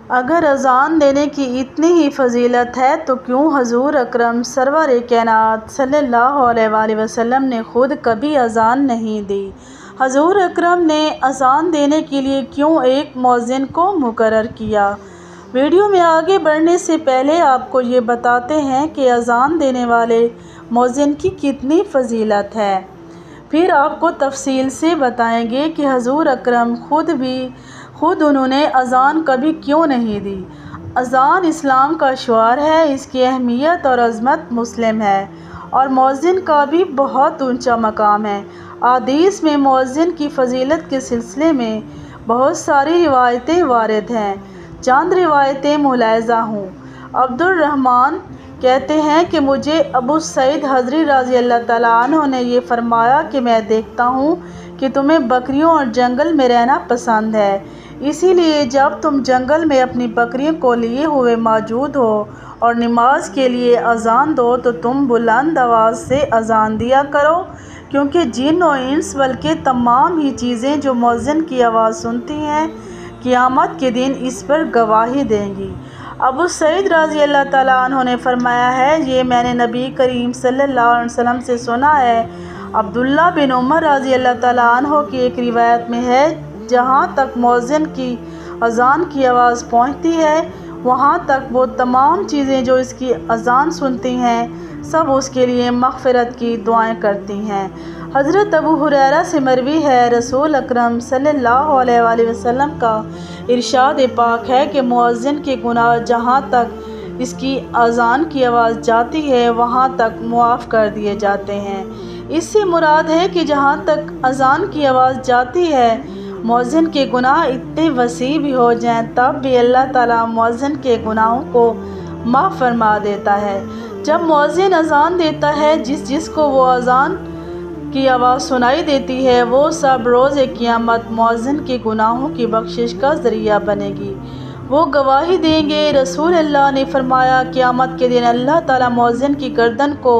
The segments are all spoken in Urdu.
اگر اذان دینے کی اتنی ہی فضیلت ہے تو کیوں حضور اکرم سرور کائنات صلی اللہ علیہ وآلہ وسلم نے خود کبھی اذان نہیں دی؟ حضور اکرم نے اذان دینے کے لیے کیوں ایک مؤذن کو مقرر کیا؟ ویڈیو میں آگے بڑھنے سے پہلے آپ کو یہ بتاتے ہیں کہ اذان دینے والے مؤذن کی کتنی فضیلت ہے، پھر آپ کو تفصیل سے بتائیں گے کہ حضور اکرم خود انہوں نے اذان کبھی کیوں نہیں دی۔ اذان اسلام کا شعار ہے، اس کی اہمیت اور عظمت مسلم ہے، اور مؤذن کا بھی بہت اونچا مقام ہے۔ احادیث میں مؤذن کی فضیلت کے سلسلے میں بہت ساری روایتیں وارد ہیں، چند روایتیں ملاحظہ ہوں۔ عبد الرحمن کہتے ہیں کہ مجھے ابو سعید خدری رضی اللہ تعالیٰ عنہ نے یہ فرمایا کہ میں دیکھتا ہوں کہ تمہیں بکریوں اور جنگل میں رہنا پسند ہے، اسی لیے جب تم جنگل میں اپنی بکریوں کو لیے ہوئے موجود ہو اور نماز کے لیے اذان دو تو تم بلند آواز سے اذان دیا کرو، کیونکہ جن و انس بلکہ تمام ہی چیزیں جو مؤذن کی آواز سنتی ہیں قیامت کے دن اس پر گواہی دیں گی۔ ابو سعید رضی اللہ تعالیٰ عنہ نے فرمایا ہے، یہ میں نے نبی کریم صلی اللہ علیہ وسلم سے سنا ہے۔ عبداللہ بن عمر رضی اللہ تعالیٰ عنہ کی ایک روایت میں ہے، جہاں تک مؤذن کی اذان کی آواز پہنچتی ہے وہاں تک وہ تمام چیزیں جو اس کی اذان سنتی ہیں سب اس کے لیے مغفرت کی دعائیں کرتی ہیں۔ حضرت ابو ہریرہ سے مروی ہے، رسول اکرم صلی اللہ علیہ وآلہ وسلم کا ارشاد پاک ہے کہ مؤذن کے گناہ جہاں تک اس کی اذان کی آواز جاتی ہے وہاں تک معاف کر دیے جاتے ہیں۔ اس سے مراد ہے کہ جہاں تک اذان کی آواز جاتی ہے مؤذن کے گناہ اتنے وسیع بھی ہو جائیں تب بھی اللہ تعالیٰ مؤذن کے گناہوں کو معاف فرما دیتا ہے۔ جب مؤذن اذان دیتا ہے جس کو وہ اذان کی آواز سنائی دیتی ہے وہ سب روز قیامت مؤذن کے گناہوں کی بخشش کا ذریعہ بنے گی، وہ گواہی دیں گے۔ رسول اللہ نے فرمایا، قیامت کے دن اللہ تعالیٰ مؤذن کی گردن کو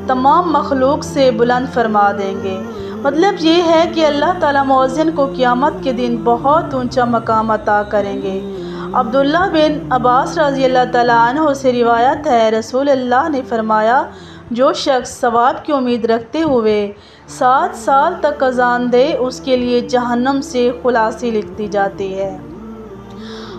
تمام مخلوق سے بلند فرما دیں گے۔ مطلب یہ ہے کہ اللہ تعالیٰ مؤذن کو قیامت کے دن بہت اونچا مقام عطا کریں گے۔ عبداللہ بن عباس رضی اللہ تعالیٰ عنہ سے روایت ہے، رسول اللہ نے فرمایا، جو شخص ثواب کی امید رکھتے ہوئے 7 سال تک اذان دے اس کے لیے جہنم سے خلاصی لکھی جاتی ہے۔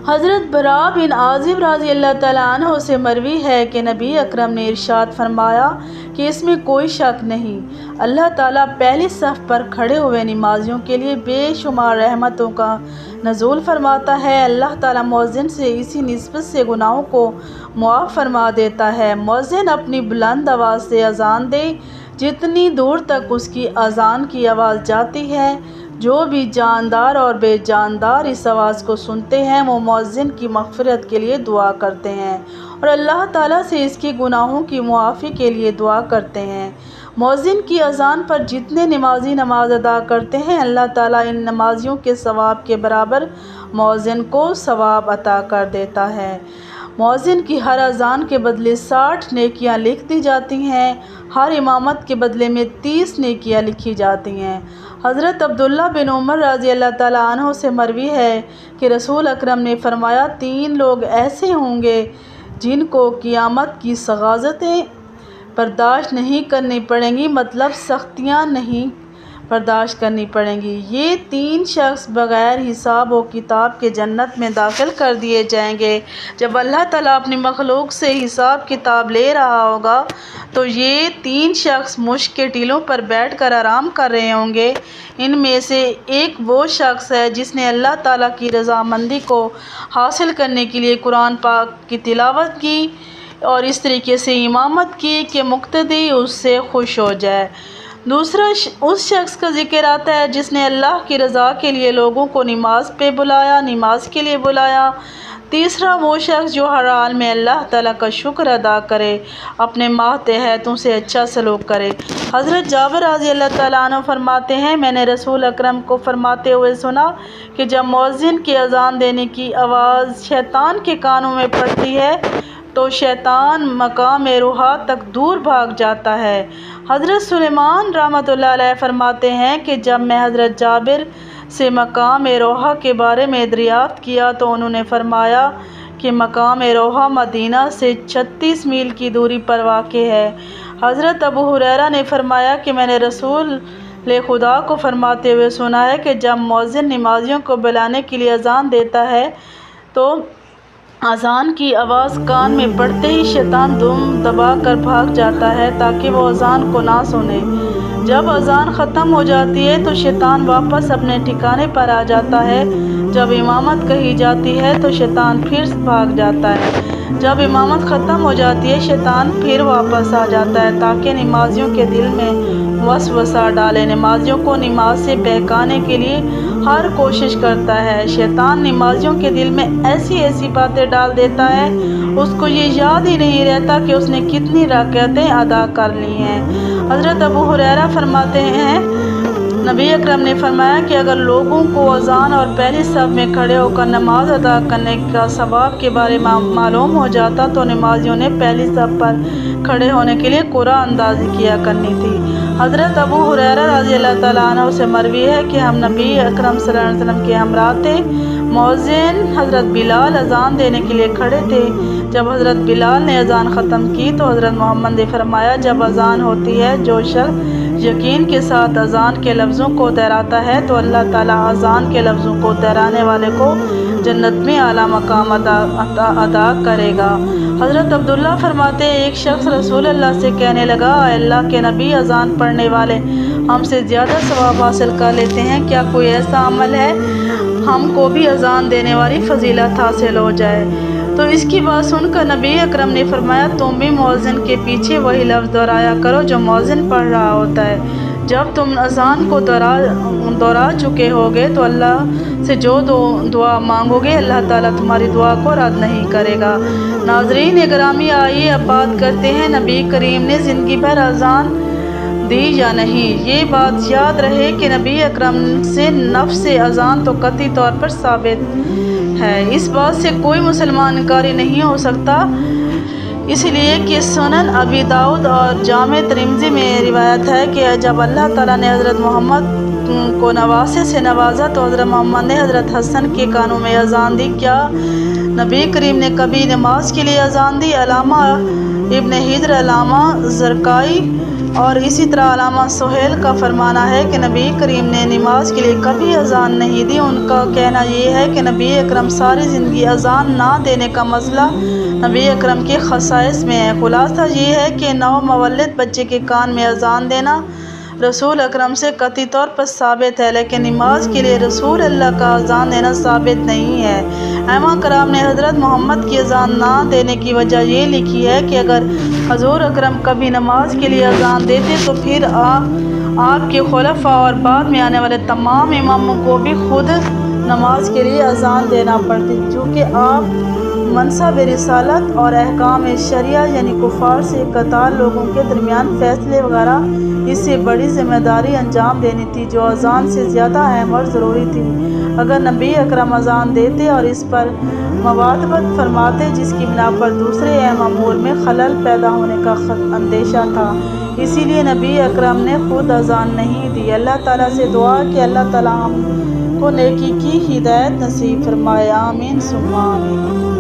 حضرت براء بن عازب رضی اللہ تعالیٰ عنہ سے مروی ہے کہ نبی اکرم نے ارشاد فرمایا کہ اس میں کوئی شک نہیں، اللہ تعالیٰ پہلی صف پر کھڑے ہوئے نمازیوں کے لیے بے شمار رحمتوں کا نزول فرماتا ہے۔ اللہ تعالیٰ مؤذن سے اسی نسبت سے گناہوں کو معاف فرما دیتا ہے۔ مؤذن اپنی بلند آواز سے اذان دے، جتنی دور تک اس کی اذان کی آواز جاتی ہے، جو بھی جاندار اور بے جاندار اس آواز کو سنتے ہیں وہ مؤذن کی مغفرت کے لیے دعا کرتے ہیں اور اللہ تعالیٰ سے اس کے گناہوں کی معافی کے لیے دعا کرتے ہیں۔ مؤذن کی اذان پر جتنے نمازی نماز ادا کرتے ہیں اللہ تعالیٰ ان نمازیوں کے ثواب کے برابر مؤذن کو ثواب عطا کر دیتا ہے۔ مؤذن کی ہر اذان کے بدلے 60 نیکیاں لکھ دی جاتی ہیں، ہر امامت کے بدلے میں 30 نیکیاں لکھی جاتی ہیں۔ حضرت عبداللہ بن عمر رضی اللہ تعالیٰ عنہ سے مروی ہے کہ رسول اکرم نے فرمایا، 3 لوگ ایسے ہوں گے جن کو قیامت کی سغاوتیں برداشت نہیں کرنی پڑیں گی، مطلب سختیاں نہیں برداشت کرنی پڑیں گی۔ یہ 3 شخص بغیر حساب و کتاب کے جنت میں داخل کر دیے جائیں گے۔ جب اللہ تعالیٰ اپنی مخلوق سے حساب کتاب لے رہا ہوگا تو یہ 3 شخص مشک کے ٹیلوں پر بیٹھ کر آرام کر رہے ہوں گے۔ ان میں سے ایک وہ شخص ہے جس نے اللہ تعالیٰ کی رضامندی کو حاصل کرنے کے لیے قرآن پاک کی تلاوت کی اور اس طریقے سے امامت کی کہ مقتدی اس سے خوش ہو جائے۔ دوسرا اس شخص کا ذکر آتا ہے جس نے اللہ کی رضا کے لیے لوگوں کو نماز پہ بلایا، نماز کے لیے بلایا۔ تیسرا وہ شخص جو ہر حال میں اللہ تعالیٰ کا شکر ادا کرے، اپنے ماتحتوں سے اچھا سلوک کرے۔ حضرت جابر رضی اللہ تعالیٰ عنہ فرماتے ہیں، میں نے رسول اکرم کو فرماتے ہوئے سنا کہ جب مؤذن کے اذان دینے کی آواز شیطان کے کانوں میں پڑتی ہے تو شیطان مقام روحا تک دور بھاگ جاتا ہے۔ حضرت سلیمان رحمۃ اللہ علیہ فرماتے ہیں کہ جب میں حضرت جابر سے مقام روحہ کے بارے میں دریافت کیا تو انہوں نے فرمایا کہ مقام روحہ مدینہ سے 36 میل کی دوری پر واقع ہے۔ حضرت ابو ہریرہ نے فرمایا کہ میں نے رسول خدا کو فرماتے ہوئے سنا ہے کہ جب مؤذن نمازیوں کو بلانے کے لیے اذان دیتا ہے تو اذان کی آواز کان میں پڑتے ہی شیطان دم دبا کر بھاگ جاتا ہے تاکہ وہ اذان کو نہ سنے۔ جب اذان ختم ہو جاتی ہے تو شیطان واپس اپنے ٹھکانے پر آ جاتا ہے۔ جب امامت کہی جاتی ہے تو شیطان پھر بھاگ جاتا ہے۔ جب امامت ختم ہو جاتی ہے شیطان پھر واپس آ جاتا ہے تاکہ نمازیوں کے دل میں وسوسہ ڈالے۔ نمازیوں کو نماز سے بہکانے کے لیے ہر کوشش کرتا ہے۔ شیطان نمازیوں کے دل میں ایسی باتیں ڈال دیتا ہے اس کو یہ یاد ہی نہیں رہتا کہ اس نے کتنی رکعتیں ادا کر لی ہیں۔ حضرت ابو ہریرہ فرماتے ہیں نبی اکرم نے فرمایا کہ اگر لوگوں کو اذان اور پہلی صف میں کھڑے ہو کر نماز ادا کرنے کا ثواب کے بارے میں معلوم ہو جاتا تو نمازیوں نے پہلی صف پر کھڑے ہونے کے لیے قرعہ اندازی کیا کرنی تھی۔ حضرت ابو ہریرہ رضی اللہ تعالیٰ عنہ سے مروی ہے کہ ہم نبی اکرم صلی اللہ علیہ وسلم کے ہمراہ تھے۔ مؤذن حضرت بلال اذان دینے کے لیے کھڑے تھے۔ جب حضرت بلال نے اذان ختم کی تو حضرت محمد نے فرمایا جب اذان ہوتی ہے جو شخص یقین کے ساتھ اذان کے لفظوں کو دہراتا ہے تو اللہ تعالیٰ اذان کے لفظوں کو دہرانے والے کو جنت میں اعلیٰ مقام عطا کرے گا۔ حضرت عبداللہ فرماتے ہیں ایک شخص رسول اللہ سے کہنے لگا اے اللہ کے نبی اذان پڑھنے والے ہم سے زیادہ ثواب حاصل کر لیتے ہیں، کیا کوئی ایسا عمل ہے ہم کو بھی اذان دینے والی فضیلت حاصل ہو جائے؟ تو اس کی بات سن کر نبی اکرم نے فرمایا تم بھی مؤذن کے پیچھے وہی لفظ دہرایا کرو جو مؤذن پڑھ رہا ہوتا ہے۔ جب تم اذان کو دہرا چکے ہوگے تو اللہ سے جو دعا مانگو گے اللہ تعالیٰ تمہاری دعا کو رد نہیں کرے گا۔ ناظرین گرامی آئیے اب بات کرتے ہیں نبی کریم نے زندگی بھر اذان دی یا نہیں۔ یہ بات یاد رہے کہ نبی اکرم سے نفس اذان تو قطعی طور پر ثابت ہے، اس بات سے کوئی مسلمان انکاری نہیں ہو سکتا، اس لیے کہ سنن ابی داؤد اور جامع ترمذی میں روایت ہے کہ جب اللہ تعالیٰ نے حضرت محمد کو نواسے سے نوازا تو حضرت محمد نے حضرت حسن کے کانوں میں اذان دی۔ کیا نبی کریم نے کبھی نماز کے لیے اذان دی؟ علامہ ابن حجر، علامہ زرقائی اور اسی طرح علامہ سہیل کا فرمانا ہے کہ نبی کریم نے نماز کے لیے کبھی اذان نہیں دی۔ ان کا کہنا یہ ہے کہ نبی اکرم ساری زندگی اذان نہ دینے کا مسئلہ نبی اکرم کے خصائص میں ہے۔ خلاصہ یہ ہے کہ نو مولود بچے کے کان میں اذان دینا رسول اکرم سے قطعی طور پر ثابت ہے، لیکن نماز کے لیے رسول اللہ کا اذان دینا ثابت نہیں ہے۔ ائمہ کرام نے حضرت محمد کی اذان نہ دینے کی وجہ یہ لکھی ہے کہ اگر حضور اکرم کبھی نماز کے لیے اذان دیتے تو پھر آپ کے خلفاء اور بعد میں آنے والے تمام اماموں کو بھی خود نماز کے لیے اذان دینا پڑتی، چونکہ آپ منصب رسالت اور احکام شریعہ یعنی کفار سے قطار لوگوں کے درمیان فیصلے وغیرہ اس سے بڑی ذمہ داری انجام دینی تھی جو اذان سے زیادہ اہم اور ضروری تھی۔ اگر نبی اکرم اذان دیتے اور اس پر مواظبت فرماتے جس کی بنا پر دوسرے اہم امور میں خلل پیدا ہونے کا اندیشہ تھا، اسی لیے نبی اکرم نے خود اذان نہیں دی۔ اللہ تعالیٰ سے دعا کہ اللہ تعالیٰ ہم کو نیکی کی ہدایت نصیب فرمائے، آمین ثم آمین۔